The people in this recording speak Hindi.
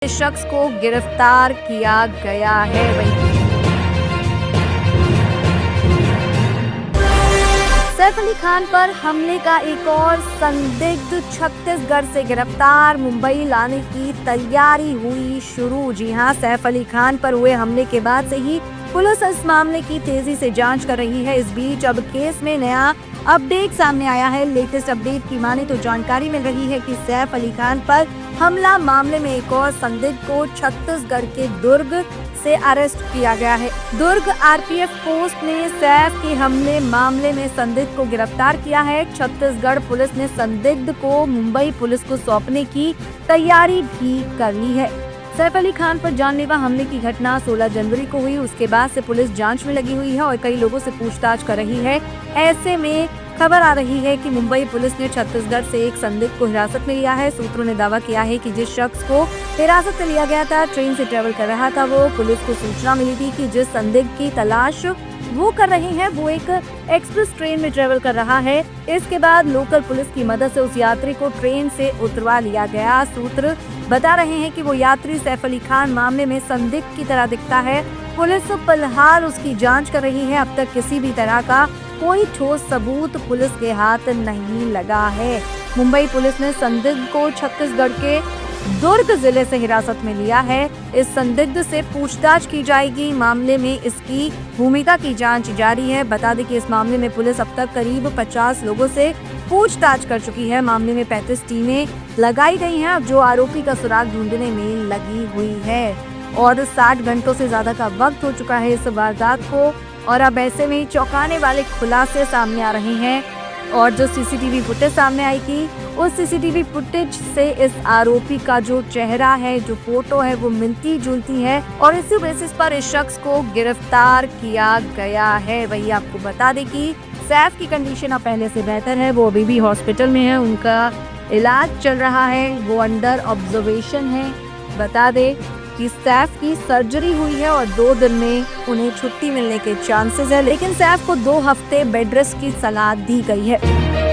शख्स को गिरफ्तार किया गया है। सैफ अली खान पर हमले का एक और संदिग्ध छत्तीसगढ़ से गिरफ्तार, मुंबई लाने की तैयारी हुई शुरू। जी हां, सैफ अली खान पर हुए हमले के बाद से ही पुलिस इस मामले की तेजी से जांच कर रही है। इस बीच अब केस में नया अपडेट सामने आया है। लेटेस्ट अपडेट की माने तो जानकारी मिल रही है कि सैफ अली खान पर हमला मामले में एक और संदिग्ध को छत्तीसगढ़ के दुर्ग से अरेस्ट किया गया है। दुर्ग आरपीएफ पोस्ट ने सैफ के हमले मामले में संदिग्ध को गिरफ्तार किया है। छत्तीसगढ़ पुलिस ने संदिग्ध को मुंबई पुलिस को सौंपने की तैयारी भी कर ली है। सैफ अली खान पर जानलेवा हमले की घटना 16 जनवरी को हुई। उसके बाद से पुलिस जांच में लगी हुई है और कई लोगों से पूछताछ कर रही है। ऐसे में खबर आ रही है कि मुंबई पुलिस ने छत्तीसगढ़ से एक संदिग्ध को हिरासत में लिया है। सूत्रों ने दावा किया है कि जिस शख्स को हिरासत में लिया गया था, ट्रेन से ट्रेवल कर रहा था। वो पुलिस को सूचना मिली थी कि जिस संदिग्ध की तलाश वो कर रहे हैं वो एक एक्सप्रेस ट्रेन में ट्रेवल कर रहा है। इसके बाद लोकल पुलिस की मदद से उस यात्री को ट्रेन से उतरवा लिया गया। सूत्र बता रहे हैं कि वो यात्री सैफ अली खान मामले में संदिग्ध की तरह दिखता है। पुलिस फिलहाल उसकी जांच कर रही है। अब तक किसी भी तरह का कोई ठोस सबूत पुलिस के हाथ नहीं लगा है। मुंबई पुलिस ने संदिग्ध को छत्तीसगढ़ के दुर्ग जिले से हिरासत में लिया है। इस संदिग्ध से पूछताछ की जाएगी। मामले में इसकी भूमिका की जांच जारी है। बता दें कि इस मामले में पुलिस अब तक करीब 50 लोगों से पूछताछ कर चुकी है। मामले में 35 टीमें लगाई गई हैं, अब जो आरोपी का सुराग ढूंढने में लगी हुई है। और 60 घंटों से ज्यादा का वक्त हो चुका है इस वारदात को, और अब ऐसे में चौंकाने वाले खुलासे सामने आ रहे हैं। और जो सीसीटीवी फुटेज सामने आई थी, उस सीसीटीवी फुटेज से इस आरोपी का जो चेहरा है, जो फोटो है, वो मिलती जुलती है और इसी बेसिस पर इस शख्स को गिरफ्तार किया गया है। वही आपको बता दें कि सैफ की कंडीशन अब पहले से बेहतर है। वो अभी भी हॉस्पिटल में है, उनका इलाज चल रहा है, वो अंडर ऑब्जर्वेशन है। बता दें कि सैफ की सर्जरी हुई है और 2 दिन में उन्हें छुट्टी मिलने के चांसेस है, लेकिन सैफ को 2 हफ्ते बेड रेस्ट की सलाह दी गई है।